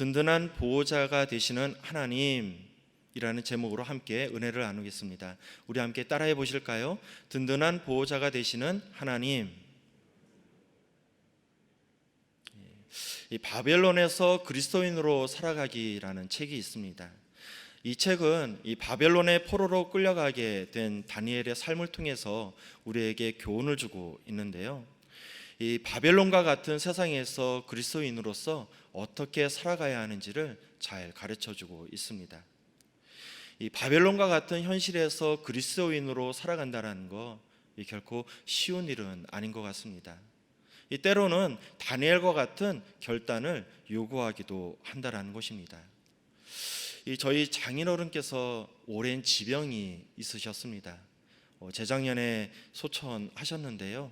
든든한 보호자가 되시는 하나님이라는 제목으로 함께 은혜를 나누겠습니다. 우리 함께 따라해 보실까요? 든든한 보호자가 되시는 하나님. 이 바벨론에서 그리스도인으로 살아가기라는 책이 있습니다. 이 책은 이 바벨론의 포로로 끌려가게 된 다니엘의 삶을 통해서 우리에게 교훈을 주고 있는데요. 이 바벨론과 같은 세상에서 그리스도인으로서 어떻게 살아가야 하는지를 잘 가르쳐주고 있습니다. 이 바벨론과 같은 현실에서 그리스도인으로 살아간다는 거 결코 쉬운 일은 아닌 것 같습니다. 이 때로는 다니엘과 같은 결단을 요구하기도 한다는 것입니다. 저희 장인어른께서 오랜 지병이 있으셨습니다. 재작년에 소천하셨는데요.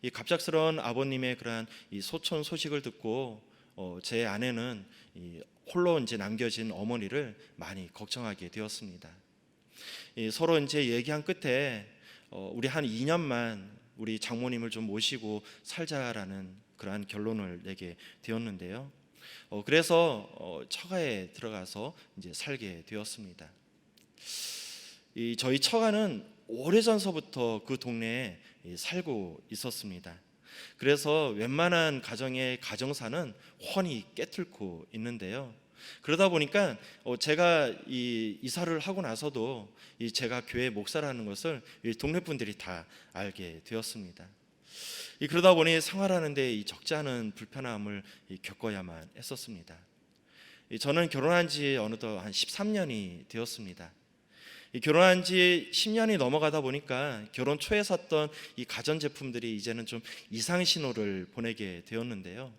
이 갑작스러운 아버님의 그러한 이 소천 소식을 듣고 제 아내는 홀로 이제 남겨진 어머니를 많이 걱정하게 되었습니다. 서로 이제 얘기한 끝에 우리 한 2년만 우리 장모님을 좀 모시고 살자라는 그러한 결론을 내게 되었는데요. 그래서 처가에 들어가서 이제 살게 되었습니다. 저희 처가는 오래전서부터 그 동네에 살고 있었습니다. 그래서 웬만한 가정의 가정사는 훤히 깨뚫고 있는데요. 그러다 보니까 제가 이사를 하고 나서도 제가 교회 목사라는 것을 동네 분들이 다 알게 되었습니다. 그러다 보니 생활하는데 적지 않은 불편함을 겪어야만 했었습니다. 저는 결혼한 지 어느덧 한 13년이 되었습니다. 결혼한 지 10년이 넘어가다 보니까 결혼 초에 샀던 이 가전제품들이 이제는 좀 이상 신호를 보내게 되었는데요.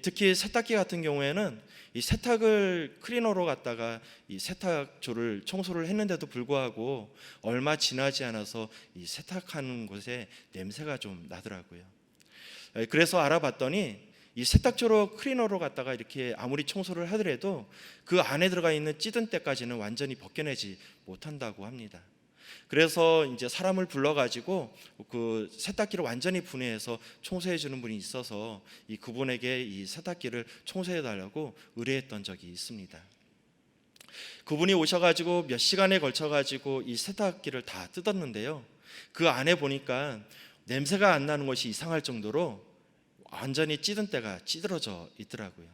특히 세탁기 같은 경우에는 이 세탁을 클리너로 갖다가 이 세탁조를 청소를 했는데도 불구하고 얼마 지나지 않아서 이 세탁하는 곳에 냄새가 좀 나더라고요. 그래서 알아봤더니 이 세탁조로 클리너로 갖다가 이렇게 아무리 청소를 하더라도 그 안에 들어가 있는 찌든 때까지는 완전히 벗겨내지 못한다고 합니다. 그래서 이제 사람을 불러가지고 그 세탁기를 완전히 분해해서 청소해 주는 분이 있어서 그분에게 이 세탁기를 청소해 달라고 의뢰했던 적이 있습니다. 그분이 오셔가지고 몇 시간에 걸쳐가지고 이 세탁기를 다 뜯었는데요. 그 안에 보니까 냄새가 안 나는 것이 이상할 정도로 완전히 찌든 때가 찌들어져 있더라고요.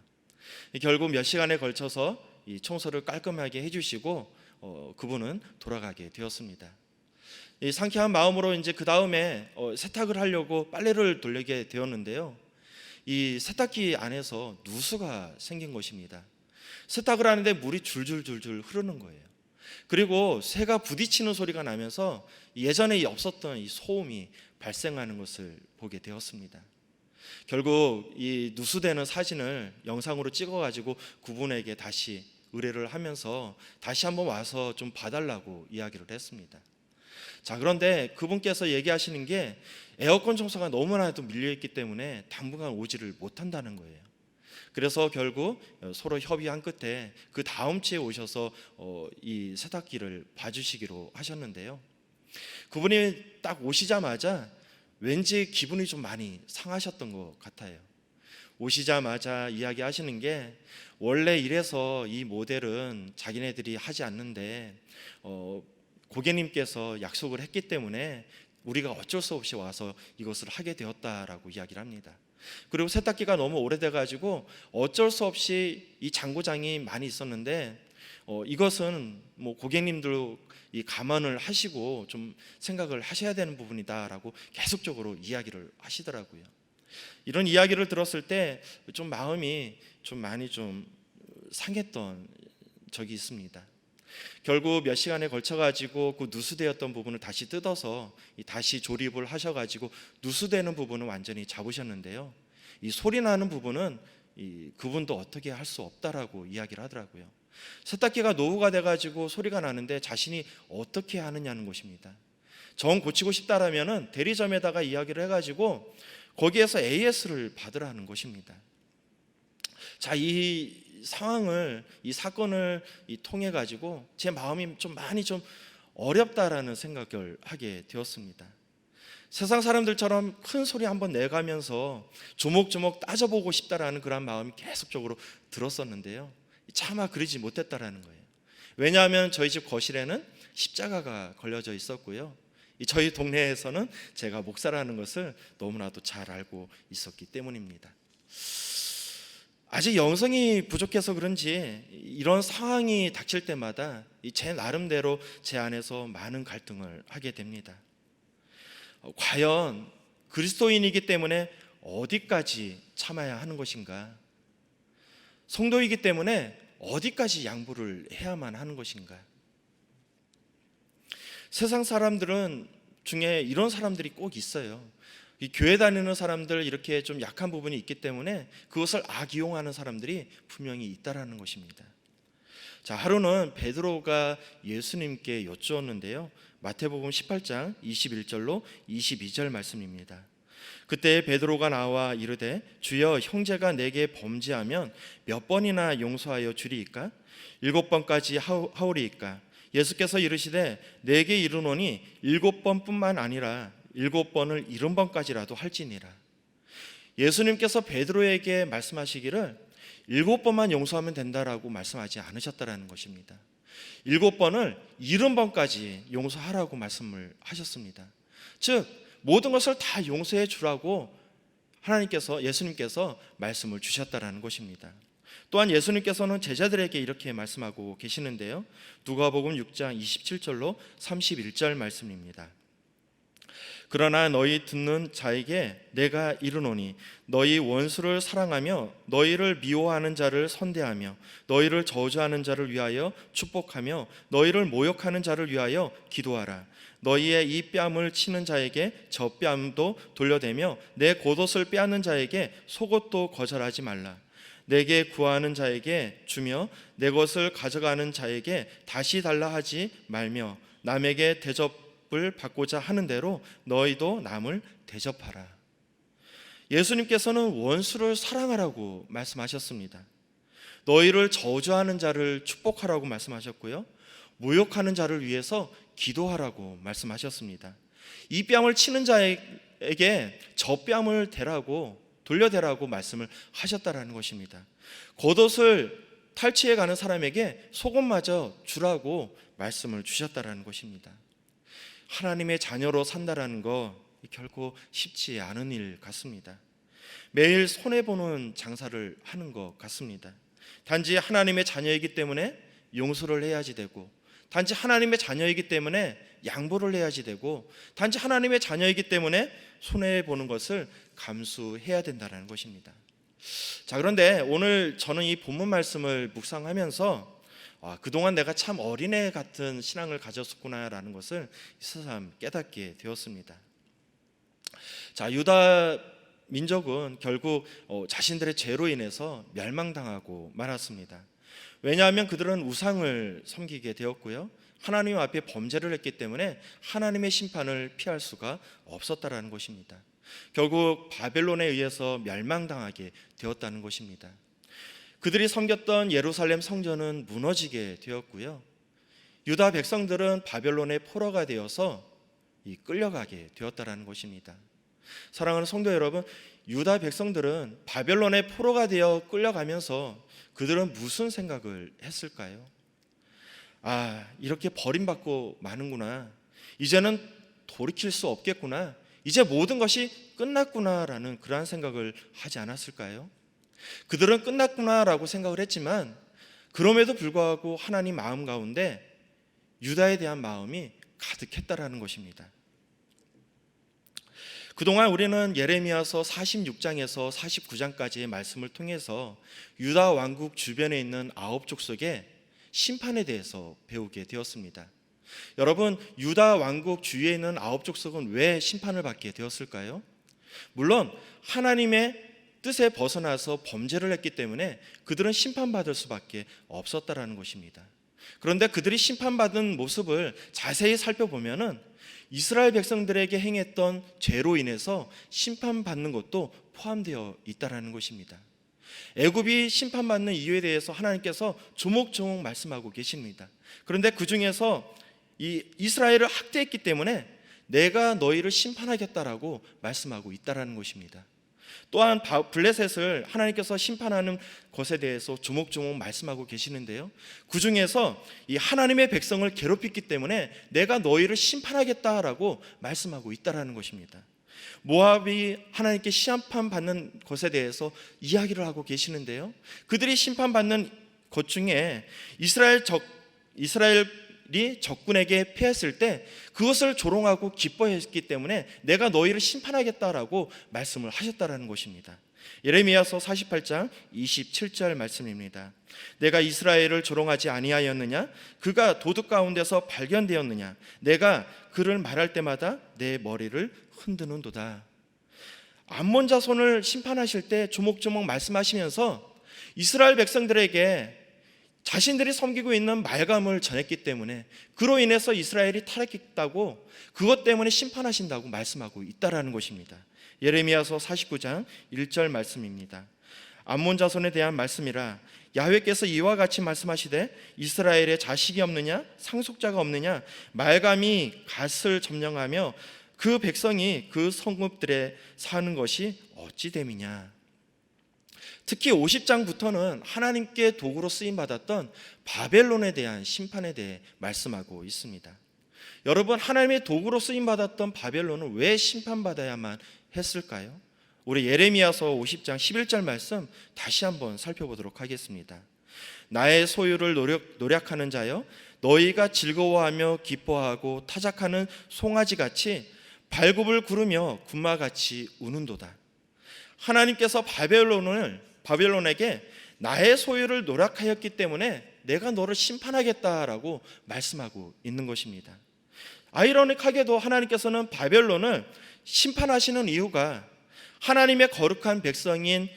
결국 몇 시간에 걸쳐서 이 청소를 깔끔하게 해주시고 그분은 돌아가게 되었습니다. 이 상쾌한 마음으로 이제 그 다음에 세탁을 하려고 빨래를 돌리게 되었는데요. 이 세탁기 안에서 누수가 생긴 것입니다. 세탁을 하는데 물이 줄줄줄줄 흐르는 거예요. 그리고 새가 부딪히는 소리가 나면서 예전에 없었던 이 소음이 발생하는 것을 보게 되었습니다. 결국 이 누수되는 사진을 영상으로 찍어가지고 그분에게 다시 의뢰를 하면서 다시 한번 와서 좀 봐달라고 이야기를 했습니다. 자, 그런데 그분께서 얘기하시는 게 에어컨 청소가 너무나도 밀려있기 때문에 당분간 오지를 못한다는 거예요. 그래서 결국 서로 협의한 끝에 그 다음 주에 오셔서 이 세탁기를 봐주시기로 하셨는데요. 그분이 딱 오시자마자 왠지 기분이 좀 많이 상하셨던 것 같아요. 오시자마자 이야기하시는 게 원래 이래서 이 모델은 자기네들이 하지 않는데 고객님께서 약속을 했기 때문에 우리가 어쩔 수 없이 와서 이것을 하게 되었다라고 이야기를 합니다. 그리고 세탁기가 너무 오래돼 가지고 어쩔 수 없이 이 잔고장이 많이 있었는데 이것은 뭐 고객님들 이 감안을 하시고 좀 생각을 하셔야 되는 부분이다라고 계속적으로 이야기를 하시더라고요. 이런 이야기를 들었을 때 좀 마음이 좀 많이 좀 상했던 적이 있습니다. 결국 몇 시간에 걸쳐가지고 그 누수되었던 부분을 다시 뜯어서 다시 조립을 하셔가지고 누수되는 부분은 완전히 잡으셨는데요. 이 소리 나는 부분은 그분도 어떻게 할 수 없다라고 이야기를 하더라고요. 세탁기가 노후가 돼가지고 소리가 나는데 자신이 어떻게 하느냐는 것입니다. 정 고치고 싶다라면은 대리점에다가 이야기를 해가지고 거기에서 AS를 받으라는 것입니다. 자, 이 상황을 이 사건을 통해 가지고 제 마음이 좀 많이 좀 어렵다라는 생각을 하게 되었습니다. 세상 사람들처럼 큰 소리 한번 내가면서 조목조목 따져보고 싶다라는 그런 마음이 계속적으로 들었었는데요, 차마 그러지 못했다라는 거예요. 왜냐하면 저희 집 거실에는 십자가가 걸려져 있었고요, 저희 동네에서는 제가 목사라는 것을 너무나도 잘 알고 있었기 때문입니다. 아직 영성이 부족해서 그런지 이런 상황이 닥칠 때마다 제 나름대로 제 안에서 많은 갈등을 하게 됩니다. 과연 그리스도인이기 때문에 어디까지 참아야 하는 것인가? 성도이기 때문에 어디까지 양보를 해야만 하는 것인가? 세상 사람들은 중에 이런 사람들이 꼭 있어요. 이 교회 다니는 사람들, 이렇게 좀 약한 부분이 있기 때문에 그것을 악이용하는 사람들이 분명히 있다라는 것입니다. 자, 하루는 베드로가 예수님께 여쭈었는데요, 마태복음 18장 21절로 22절 말씀입니다. 그때 베드로가 나와 이르되 주여, 형제가 내게 범죄하면 몇 번이나 용서하여 주리이까? 7번까지 하오리이까? 예수께서 이르시되 내게 이르노니 7번뿐만 아니라 7번을 70번까지라도 할지니라. 예수님께서 베드로에게 말씀하시기를 7번만 용서하면 된다라고 말씀하지 않으셨다라는 것입니다. 7번을 70번까지 용서하라고 말씀을 하셨습니다. 즉 모든 것을 다 용서해 주라고 예수님께서 말씀을 주셨다라는 것입니다. 또한 예수님께서는 제자들에게 이렇게 말씀하고 계시는데요, 누가복음 6장 27절로 31절 말씀입니다. 그러나 너희 듣는 자에게 내가 이르노니 너희 원수를 사랑하며 너희를 미워하는 자를 선대하며 너희를 저주하는 자를 위하여 축복하며 너희를 모욕하는 자를 위하여 기도하라. 너희의 이 뺨을 치는 자에게 저 뺨도 돌려대며 내 겉옷을 빼앗는 자에게 속옷도 거절하지 말라. 내게 구하는 자에게 주며 내 것을 가져가는 자에게 다시 달라 하지 말며 남에게 대접을 받고자 하는 대로 너희도 남을 대접하라. 예수님께서는 원수를 사랑하라고 말씀하셨습니다. 너희를 저주하는 자를 축복하라고 말씀하셨고요, 모욕하는 자를 위해서 기도하라고 말씀하셨습니다. 이 뺨을 치는 자에게 저 뺨을 돌려대라고 말씀을 하셨다라는 것입니다. 겉옷을 탈취해 가는 사람에게 속옷마저 주라고 말씀을 주셨다라는 것입니다. 하나님의 자녀로 산다라는 거 결코 쉽지 않은 일 같습니다. 매일 손해보는 장사를 하는 것 같습니다. 단지 하나님의 자녀이기 때문에 용서를 해야지 되고, 단지 하나님의 자녀이기 때문에 양보를 해야지 되고, 단지 하나님의 자녀이기 때문에 손해보는 것을 감수해야 된다는 것입니다. 자, 그런데 오늘 저는 이 본문 말씀을 묵상하면서 그동안 내가 참 어린애 같은 신앙을 가졌었구나라는 것을 새삼 깨닫게 되었습니다. 자, 유다 민족은 결국 자신들의 죄로 인해서 멸망당하고 말았습니다. 왜냐하면 그들은 우상을 섬기게 되었고요, 하나님 앞에 범죄를 했기 때문에 하나님의 심판을 피할 수가 없었다라는 것입니다. 결국 바벨론에 의해서 멸망당하게 되었다는 것입니다. 그들이 섬겼던 예루살렘 성전은 무너지게 되었고요, 유다 백성들은 바벨론의 포로가 되어서 끌려가게 되었다라는 것입니다. 사랑하는 성도 여러분, 유다 백성들은 바벨론의 포로가 되어 끌려가면서 그들은 무슨 생각을 했을까요? 이렇게 버림받고 마는구나, 이제는 돌이킬 수 없겠구나, 이제 모든 것이 끝났구나라는 그러한 생각을 하지 않았을까요? 그들은 끝났구나라고 생각을 했지만 그럼에도 불구하고 하나님 마음 가운데 유다에 대한 마음이 가득했다라는 것입니다. 그동안 우리는 예레미야서 46장에서 49장까지의 말씀을 통해서 유다 왕국 주변에 있는 9족속의 심판에 대해서 배우게 되었습니다. 여러분, 유다 왕국 주위에 있는 9족속은 왜 심판을 받게 되었을까요? 물론 하나님의 뜻에 벗어나서 범죄를 했기 때문에 그들은 심판받을 수밖에 없었다라는 것입니다. 그런데 그들이 심판받은 모습을 자세히 살펴보면은 이스라엘 백성들에게 행했던 죄로 인해서 심판받는 것도 포함되어 있다라는 것입니다. 애굽이 심판받는 이유에 대해서 하나님께서 조목조목 말씀하고 계십니다. 그런데 그 중에서 이 이스라엘을 학대했기 때문에 내가 너희를 심판하겠다라고 말씀하고 있다라는 것입니다. 또한 블레셋을 하나님께서 심판하는 것에 대해서 조목조목 말씀하고 계시는데요, 그 중에서 이 하나님의 백성을 괴롭혔기 때문에 내가 너희를 심판하겠다라고 말씀하고 있다라는 것입니다. 모압이 하나님께 심판받는 것에 대해서 이야기를 하고 계시는데요, 그들이 심판받는 것 중에 이스라엘이 적군에게 패했을 때 그것을 조롱하고 기뻐했기 때문에 내가 너희를 심판하겠다라고 말씀을 하셨다라는 것입니다. 예레미야서 48장 27절 말씀입니다. 내가 이스라엘을 조롱하지 아니하였느냐? 그가 도둑 가운데서 발견되었느냐? 내가 그를 말할 때마다 내 머리를 흔드는도다. 암몬 자손을 심판하실 때 조목조목 말씀하시면서 이스라엘 백성들에게 자신들이 섬기고 있는 말감을 전했기 때문에 그로 인해서 이스라엘이 타락했다고, 그것 때문에 심판하신다고 말씀하고 있다라는 것입니다. 예레미야서 49장 1절 말씀입니다. 암몬 자손에 대한 말씀이라. 야훼께서 이와 같이 말씀하시되 이스라엘에 자식이 없느냐? 상속자가 없느냐? 말감이 갓을 점령하며 그 백성이 그 성읍들에 사는 것이 어찌 됨이냐? 특히 50장부터는 하나님께 도구로 쓰임받았던 바벨론에 대한 심판에 대해 말씀하고 있습니다. 여러분, 하나님의 도구로 쓰임받았던 바벨론은 왜 심판받아야만 했을까요? 우리 예레미야서 50장 11절 말씀 다시 한번 살펴보도록 하겠습니다. 나의 소유를 노력하는 자여, 너희가 즐거워하며 기뻐하고 타작하는 송아지같이 발굽을 구르며 군마같이 우는도다. 하나님께서 바벨론에게 나의 소유를 노력하였기 때문에 내가 너를 심판하겠다라고 말씀하고 있는 것입니다. 아이러닉하게도 하나님께서는 바벨론을 심판하시는 이유가 하나님의 거룩한 백성인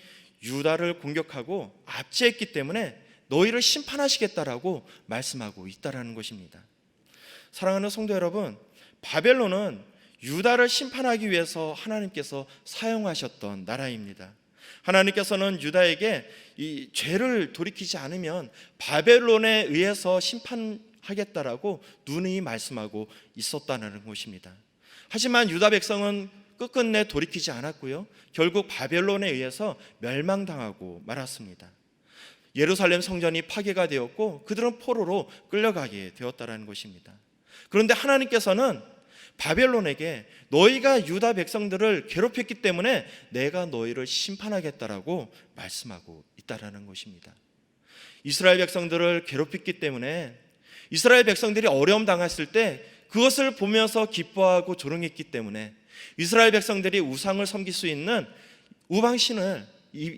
유다를 공격하고 압제했기 때문에 너희를 심판하시겠다라고 말씀하고 있다라는 것입니다. 사랑하는 성도 여러분, 바벨론은 유다를 심판하기 위해서 하나님께서 사용하셨던 나라입니다. 하나님께서는 유다에게 이 죄를 돌이키지 않으면 바벨론에 의해서 심판하겠다라고 누누이 말씀하고 있었다는 것입니다. 하지만 유다 백성은 끝끝내 돌이키지 않았고요, 결국 바벨론에 의해서 멸망당하고 말았습니다. 예루살렘 성전이 파괴가 되었고 그들은 포로로 끌려가게 되었다는 것입니다. 그런데 하나님께서는 바벨론에게 너희가 유다 백성들을 괴롭혔기 때문에 내가 너희를 심판하겠다라고 말씀하고 있다라는 것입니다. 이스라엘 백성들을 괴롭혔기 때문에 이스라엘 백성들이 어려움 당했을 때 그것을 보면서 기뻐하고 조롱했기 때문에 이스라엘 백성들이 우상을 섬길 수 있는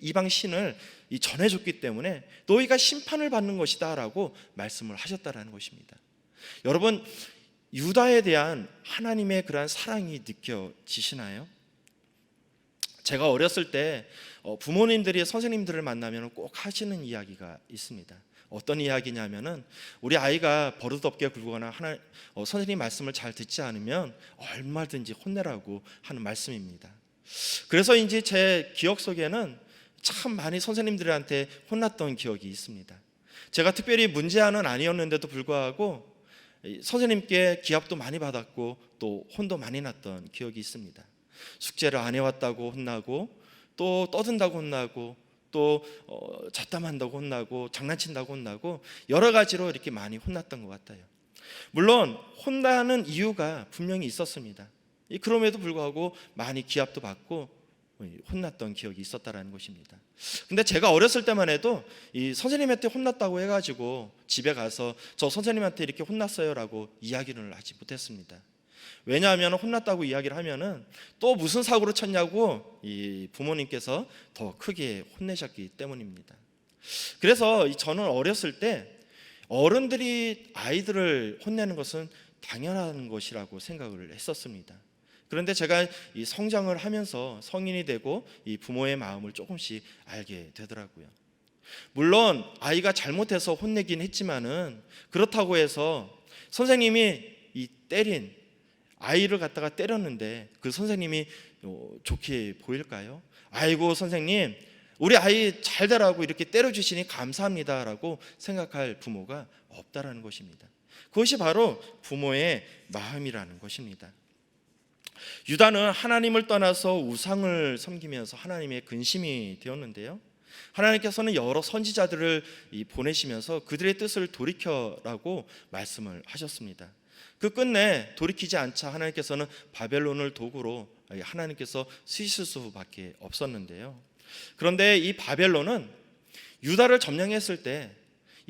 이방신을 전해줬기 때문에 너희가 심판을 받는 것이다 라고 말씀을 하셨다라는 것입니다. 여러분, 유다에 대한 하나님의 그러한 사랑이 느껴지시나요? 제가 어렸을 때 부모님들이 선생님들을 만나면 꼭 하시는 이야기가 있습니다. 어떤 이야기냐면은 우리 아이가 버릇없게 굴거나 선생님 말씀을 잘 듣지 않으면 얼마든지 혼내라고 하는 말씀입니다. 그래서인지 제 기억 속에는 참 많이 선생님들한테 혼났던 기억이 있습니다. 제가 특별히 문제아는 아니었는데도 불구하고 선생님께 기합도 많이 받았고 또 혼도 많이 났던 기억이 있습니다. 숙제를 안 해왔다고 혼나고, 또 떠든다고 혼나고, 또 잡담한다고 혼나고, 장난친다고 혼나고, 여러 가지로 이렇게 많이 혼났던 것 같아요. 물론 혼나는 이유가 분명히 있었습니다. 그럼에도 불구하고 많이 기합도 받고 혼났던 기억이 있었다라는 것입니다. 근데 제가 어렸을 때만 해도 이 선생님한테 혼났다고 해가지고 집에 가서 저 선생님한테 이렇게 혼났어요라고 이야기를 하지 못했습니다. 왜냐하면 혼났다고 이야기를 하면은 또 무슨 사고를 쳤냐고 이 부모님께서 더 크게 혼내셨기 때문입니다. 그래서 저는 어렸을 때 어른들이 아이들을 혼내는 것은 당연한 것이라고 생각을 했었습니다. 그런데 제가 이 성장을 하면서 성인이 되고 이 부모의 마음을 조금씩 알게 되더라고요. 물론 아이가 잘못해서 혼내긴 했지만은 그렇다고 해서 선생님이 이 때린 아이를 갖다가 때렸는데 그 선생님이 좋게 보일까요? 아이고 선생님, 우리 아이 잘 되라고 이렇게 때려주시니 감사합니다라고 생각할 부모가 없다라는 것입니다. 그것이 바로 부모의 마음이라는 것입니다. 유다는 하나님을 떠나서 우상을 섬기면서 하나님의 근심이 되었는데요, 하나님께서는 여러 선지자들을 보내시면서 그들의 뜻을 돌이켜라고 말씀을 하셨습니다. 그 끝내 돌이키지 않자 하나님께서는 바벨론을 도구로 하나님께서 쓰실 수밖에 없었는데요, 그런데 이 바벨론은 유다를 점령했을 때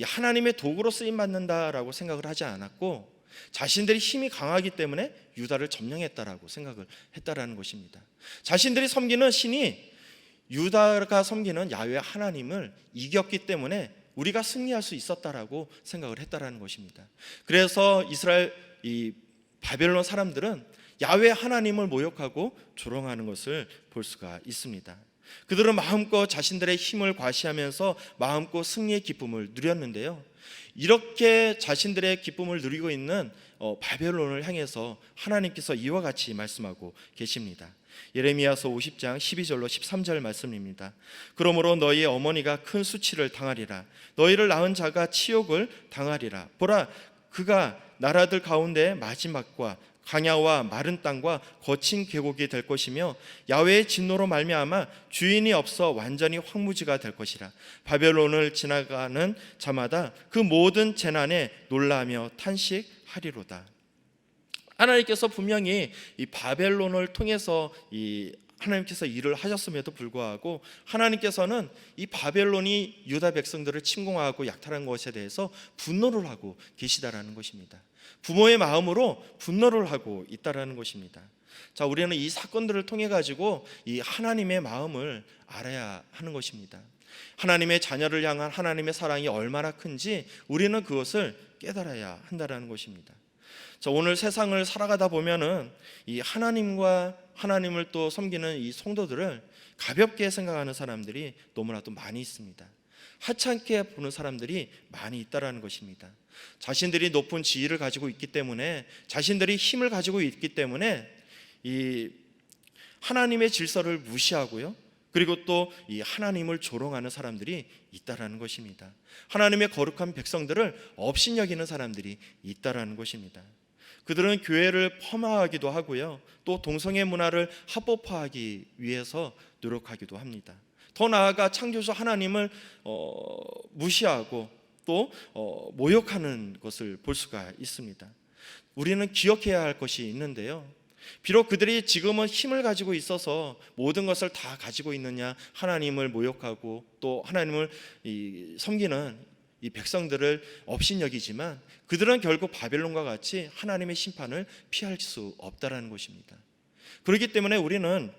하나님의 도구로 쓰임 받는다라고 생각을 하지 않았고, 자신들이 힘이 강하기 때문에 유다를 점령했다라고 생각을 했다라는 것입니다. 자신들이 섬기는 신이 유다가 섬기는 야훼 하나님을 이겼기 때문에 우리가 승리할 수 있었다라고 생각을 했다라는 것입니다. 그래서 이스라엘 이 바벨론 사람들은 야훼 하나님을 모욕하고 조롱하는 것을 볼 수가 있습니다. 그들은 마음껏 자신들의 힘을 과시하면서 마음껏 승리의 기쁨을 누렸는데요, 이렇게 자신들의 기쁨을 누리고 있는 바벨론을 향해서 하나님께서 이와 같이 말씀하고 계십니다. 예레미야서 50장 12절로 13절 말씀입니다. 그러므로 너희의 어머니가 큰 수치를 당하리라. 너희를 낳은 자가 치욕을 당하리라. 보라, 그가 나라들 가운데 마지막과 강야와 마른 땅과 거친 계곡이 될 것이며 야훼의 진노로 말미암아 주인이 없어 완전히 황무지가 될 것이라. 바벨론을 지나가는 자마다 그 모든 재난에 놀라며 탄식하리로다. 하나님께서 분명히 이 바벨론을 통해서 하나님께서 일을 하셨음에도 불구하고 하나님께서는 이 바벨론이 유다 백성들을 침공하고 약탈한 것에 대해서 분노를 하고 계시다라는 것입니다. 부모의 마음으로 분노를 하고 있다라는 것입니다. 자, 우리는 이 사건들을 통해 가지고 이 하나님의 마음을 알아야 하는 것입니다. 하나님의 자녀를 향한 하나님의 사랑이 얼마나 큰지 우리는 그것을 깨달아야 한다라는 것입니다. 자, 오늘 세상을 살아가다 보면은 이 하나님과 하나님을 또 섬기는 이 성도들을 가볍게 생각하는 사람들이 너무나도 많이 있습니다. 하찮게 보는 사람들이 많이 있다라는 것입니다. 자신들이 높은 지위를 가지고 있기 때문에, 자신들이 힘을 가지고 있기 때문에 이 하나님의 질서를 무시하고요, 그리고 또 이 하나님을 조롱하는 사람들이 있다라는 것입니다. 하나님의 거룩한 백성들을 업신여기는 사람들이 있다라는 것입니다. 그들은 교회를 폄하하기도 하고요, 또 동성애 문화를 합법화하기 위해서 노력하기도 합니다. 더 나아가 창조주 하나님을 무시하고 또 모욕하는 것을 볼 수가 있습니다. 우리는 기억해야 할 것이 있는데요, 비록 그들이 지금은 힘을 가지고 있어서 모든 것을 다 가지고 있느냐 하나님을 모욕하고 또 하나님을 섬기는 이 백성들을 업신여기지만 그들은 결국 바벨론과 같이 하나님의 심판을 피할 수 없다라는 것입니다. 그렇기 때문에 우리는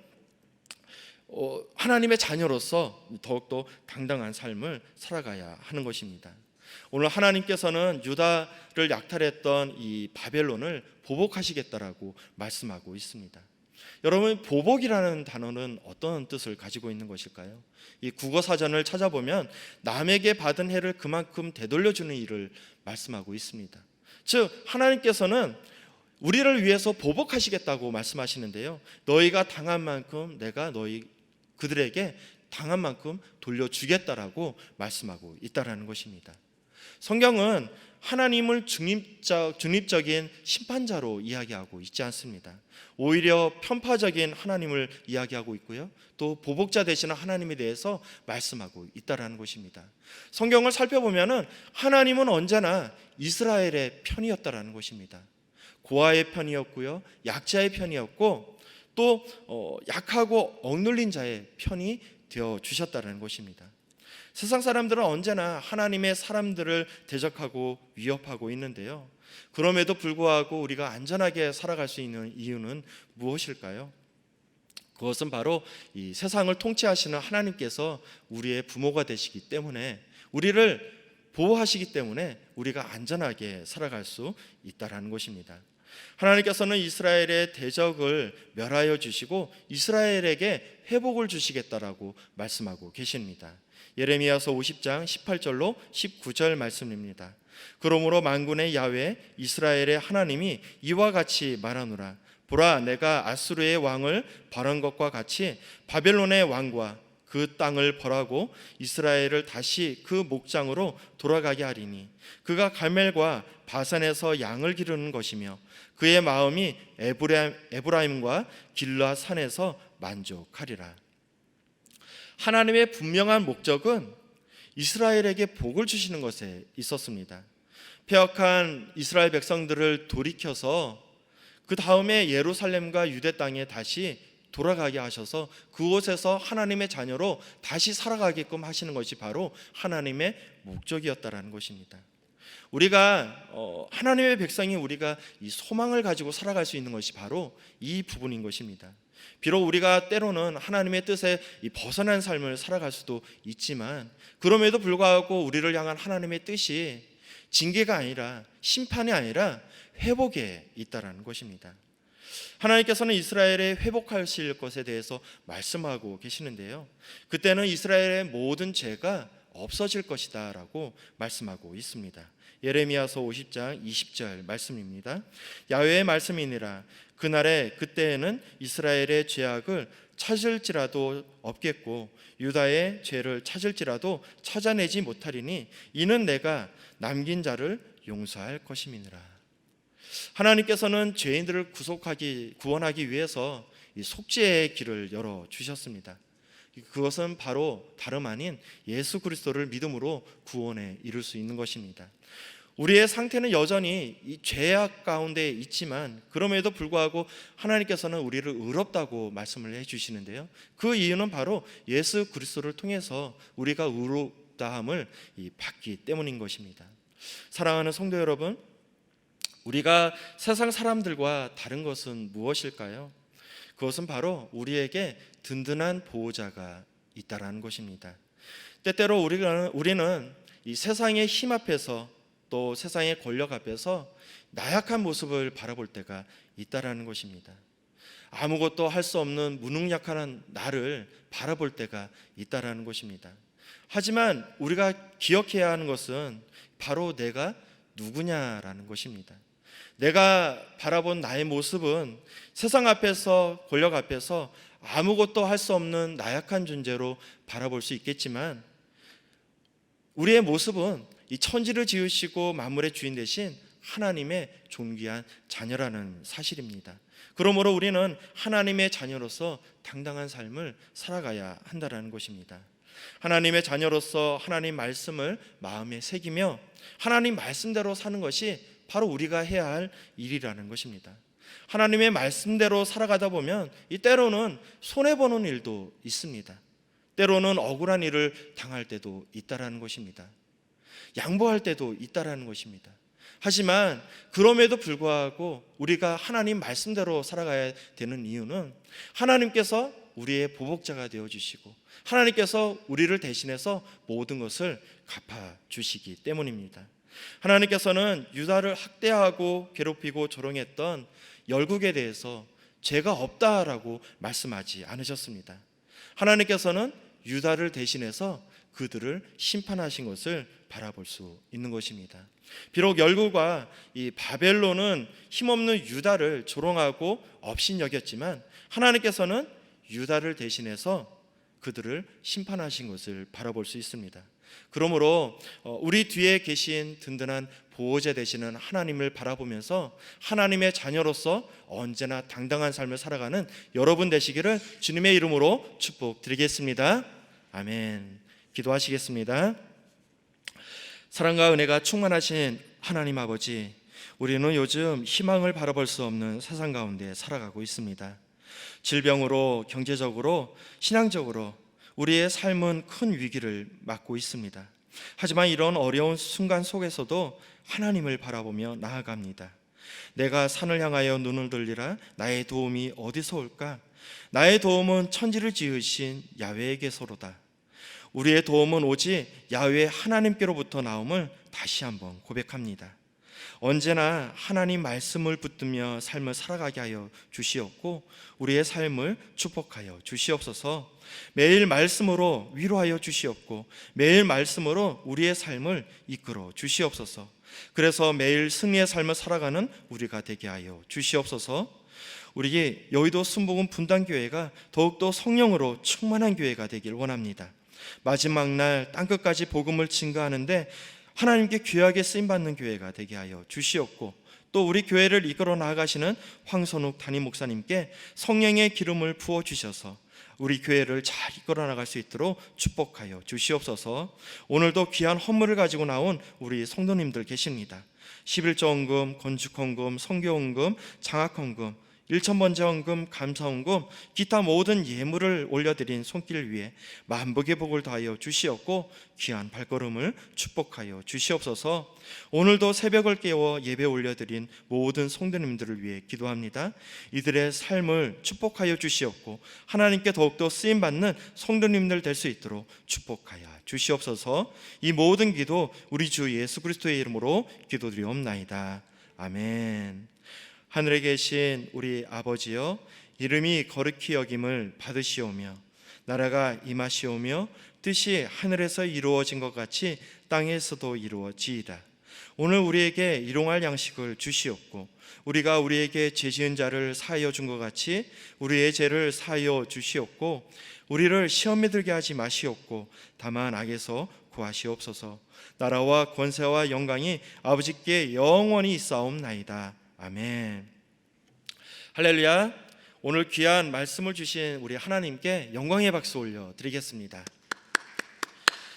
하나님의 자녀로서 더욱더 당당한 삶을 살아가야 하는 것입니다. 오늘 하나님께서는 유다를 약탈했던 이 바벨론을 보복하시겠다라고 말씀하고 있습니다. 여러분, 보복이라는 단어는 어떤 뜻을 가지고 있는 것일까요? 이 국어사전을 찾아보면 남에게 받은 해를 그만큼 되돌려주는 일을 말씀하고 있습니다. 즉, 하나님께서는 우리를 위해서 보복하시겠다고 말씀하시는데요, 너희가 당한 만큼 내가 그들에게 당한 만큼 돌려주겠다라고 말씀하고 있다라는 것입니다. 성경은 하나님을 중립적인 심판자로 이야기하고 있지 않습니다. 오히려 편파적인 하나님을 이야기하고 있고요, 또 보복자 되시는 하나님에 대해서 말씀하고 있다라는 것입니다. 성경을 살펴보면은 하나님은 언제나 이스라엘의 편이었다라는 것입니다. 고아의 편이었고요, 약자의 편이었고 또 약하고 억눌린 자의 편이 되어 주셨다는 것입니다. 세상 사람들은 언제나 하나님의 사람들을 대적하고 위협하고 있는데요, 그럼에도 불구하고 우리가 안전하게 살아갈 수 있는 이유는 무엇일까요? 그것은 바로 이 세상을 통치하시는 하나님께서 우리의 부모가 되시기 때문에, 우리를 보호하시기 때문에 우리가 안전하게 살아갈 수 있다는 것입니다. 하나님께서는 이스라엘의 대적을 멸하여 주시고 이스라엘에게 회복을 주시겠다라고 말씀하고 계십니다. 예레미야서 50장 18절로 19절 말씀입니다. 그러므로 만군의 야훼 이스라엘의 하나님이 이와 같이 말하노라. 보라, 내가 아수르의 왕을 벌한 것과 같이 바벨론의 왕과 그 땅을 벌하고 이스라엘을 다시 그 목장으로 돌아가게 하리니 그가 갈멜과 바산에서 양을 기르는 것이며 그의 마음이 에브라임과 길르앗 산에서 만족하리라. 하나님의 분명한 목적은 이스라엘에게 복을 주시는 것에 있었습니다. 패역한 이스라엘 백성들을 돌이켜서 그 다음에 예루살렘과 유대 땅에 다시 돌아가게 하셔서 그곳에서 하나님의 자녀로 다시 살아가게끔 하시는 것이 바로 하나님의 목적이었다라는 것입니다. 우리가 하나님의 백성이 우리가 이 소망을 가지고 살아갈 수 있는 것이 바로 이 부분인 것입니다. 비록 우리가 때로는 하나님의 뜻에 벗어난 삶을 살아갈 수도 있지만 그럼에도 불구하고 우리를 향한 하나님의 뜻이 징계가 아니라 심판이 아니라 회복에 있다라는 것입니다. 하나님께서는 이스라엘의 회복하실 것에 대해서 말씀하고 계시는데요, 그때는 이스라엘의 모든 죄가 없어질 것이다 라고 말씀하고 있습니다. 예레미야서 50장 20절 말씀입니다. 야훼의 말씀이니라. 그때에는 이스라엘의 죄악을 찾을지라도 없겠고 유다의 죄를 찾을지라도 찾아내지 못하리니 이는 내가 남긴 자를 용서할 것임이니라. 하나님께서는 죄인들을 구원하기 위해서 이 속죄의 길을 열어 주셨습니다. 그것은 바로 다름 아닌 예수 그리스도를 믿음으로 구원에 이룰 수 있는 것입니다. 우리의 상태는 여전히 이 죄악 가운데 있지만 그럼에도 불구하고 하나님께서는 우리를 의롭다고 말씀을 해주시는데요, 그 이유는 바로 예수 그리스도를 통해서 우리가 의롭다함을 받기 때문인 것입니다. 사랑하는 성도 여러분, 우리가 세상 사람들과 다른 것은 무엇일까요? 그것은 바로 우리에게 든든한 보호자가 있다라는 것입니다. 때때로 우리는 이 세상의 힘 앞에서 또 세상의 권력 앞에서 나약한 모습을 바라볼 때가 있다라는 것입니다. 아무것도 할 수 없는 무능력한 나를 바라볼 때가 있다라는 것입니다. 하지만 우리가 기억해야 하는 것은 바로 내가 누구냐라는 것입니다. 내가 바라본 나의 모습은 세상 앞에서, 권력 앞에서 아무것도 할 수 없는 나약한 존재로 바라볼 수 있겠지만 우리의 모습은 이 천지를 지으시고 만물의 주인 되신 하나님의 존귀한 자녀라는 사실입니다. 그러므로 우리는 하나님의 자녀로서 당당한 삶을 살아가야 한다는 것입니다. 하나님의 자녀로서 하나님 말씀을 마음에 새기며 하나님 말씀대로 사는 것이 바로 우리가 해야 할 일이라는 것입니다. 하나님의 말씀대로 살아가다 보면 이 때로는 손해보는 일도 있습니다. 때로는 억울한 일을 당할 때도 있다라는 것입니다. 양보할 때도 있다라는 것입니다. 하지만 그럼에도 불구하고 우리가 하나님 말씀대로 살아가야 되는 이유는 하나님께서 우리의 보복자가 되어주시고 하나님께서 우리를 대신해서 모든 것을 갚아주시기 때문입니다. 하나님께서는 유다를 학대하고 괴롭히고 조롱했던 열국에 대해서 죄가 없다라고 말씀하지 않으셨습니다. 하나님께서는 유다를 대신해서 그들을 심판하신 것을 바라볼 수 있는 것입니다. 비록 열국과 이 바벨론은 힘없는 유다를 조롱하고 업신여겼지만 하나님께서는 유다를 대신해서 그들을 심판하신 것을 바라볼 수 있습니다. 그러므로 우리 뒤에 계신 든든한 보호자 되시는 하나님을 바라보면서 하나님의 자녀로서 언제나 당당한 삶을 살아가는 여러분 되시기를 주님의 이름으로 축복드리겠습니다. 아멘. 기도하시겠습니다. 사랑과 은혜가 충만하신 하나님 아버지, 우리는 요즘 희망을 바라볼 수 없는 세상 가운데 살아가고 있습니다. 질병으로, 경제적으로, 신앙적으로 우리의 삶은 큰 위기를 맞고 있습니다. 하지만 이런 어려운 순간 속에서도 하나님을 바라보며 나아갑니다. 내가 산을 향하여 눈을 들리라. 나의 도움이 어디서 올까? 나의 도움은 천지를 지으신 야훼에게서로다. 우리의 도움은 오직 야훼 하나님께로부터 나옴을 다시 한번 고백합니다. 언제나 하나님 말씀을 붙들며 삶을 살아가게 하여 주시옵고 우리의 삶을 축복하여 주시옵소서. 매일 말씀으로 위로하여 주시옵고 매일 말씀으로 우리의 삶을 이끌어 주시옵소서. 그래서 매일 승리의 삶을 살아가는 우리가 되게 하여 주시옵소서. 우리 여의도 순복음 분당교회가 더욱더 성령으로 충만한 교회가 되길 원합니다. 마지막 날 땅끝까지 복음을 증거하는데 하나님께 귀하게 쓰임받는 교회가 되게 하여 주시옵고, 또 우리 교회를 이끌어 나아가시는 황선욱 담임 목사님께 성령의 기름을 부어주셔서 우리 교회를 잘 이끌어 나갈 수 있도록 축복하여 주시옵소서. 오늘도 귀한 헌물을 가지고 나온 우리 성도님들 계십니다. 11조 헌금, 건축 헌금, 선교 헌금, 장학 헌금, 1,000번째 헌금, 감사 헌금, 기타 모든 예물을 올려드린 손길 위에 만복의 복을 더하여 주시옵고 귀한 발걸음을 축복하여 주시옵소서. 오늘도 새벽을 깨워 예배 올려드린 모든 성도님들을 위해 기도합니다. 이들의 삶을 축복하여 주시옵고 하나님께 더욱더 쓰임받는 성도님들 될 수 있도록 축복하여 주시옵소서. 이 모든 기도 우리 주 예수 그리스도의 이름으로 기도드리옵나이다. 아멘. 하늘에 계신 우리 아버지여, 이름이 거룩히 여김을 받으시오며 나라가 임하시오며 뜻이 하늘에서 이루어진 것 같이 땅에서도 이루어지이다. 오늘 우리에게 일용할 양식을 주시옵고 우리가 우리에게 죄 지은 자를 사하여 준 것 같이 우리의 죄를 사하여 주시옵고 우리를 시험에 들게 하지 마시옵고 다만 악에서 구하시옵소서. 나라와 권세와 영광이 아버지께 영원히 있사옵나이다. 아멘. 할렐루야. 오늘 귀한 말씀을 주신 우리 하나님께 영광의 박수 올려 드리겠습니다.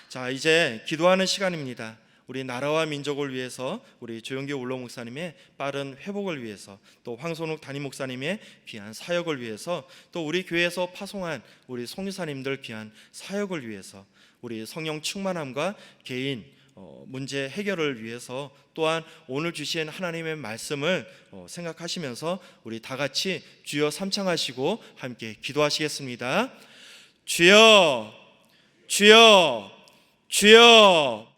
자, 이제 기도하는 시간입니다. 우리 나라와 민족을 위해서 우리 조영기 울로 목사님의 빠른 회복을 위해서, 또 황선욱 담임 목사님의 귀한 사역을 위해서, 또 우리 교회에서 파송한 우리 성교사님들 귀한 사역을 위해서, 우리 성령 충만함과 개인 문제 해결을 위해서, 또한 오늘 주신 하나님의 말씀을 생각하시면서 우리 다 같이 주여 삼창하시고 함께 기도하시겠습니다. 주여, 주여, 주여.